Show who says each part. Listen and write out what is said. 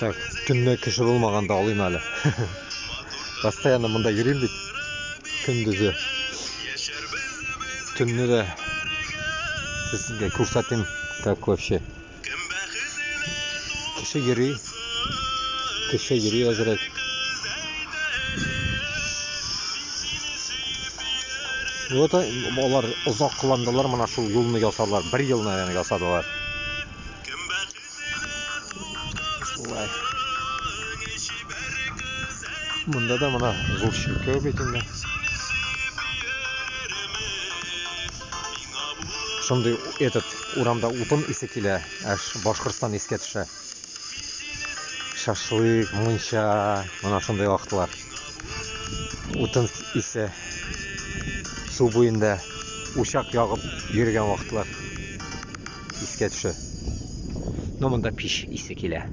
Speaker 1: Так, түнне кеше булмаганда алыйм әле. Постоянно монда йөрим бит. Көндүзе. Түнне дә сезгә күрсәтим, как вообще. Кеше йөри әзрәк. Вот алар озак кыландылар, мына шул юлны ясадылар. 1 ел наверное ясадылар. Монда да мына зурчилка бит инде. Шундый этот урамда утын исе килә, аш Башкортстан искә төшә. Шашлык, мунча, мына шундый вакытлар. Утын исе. Су буенда учак ягып йөргән вакытлар искә төшә. Но монда пич исе килә.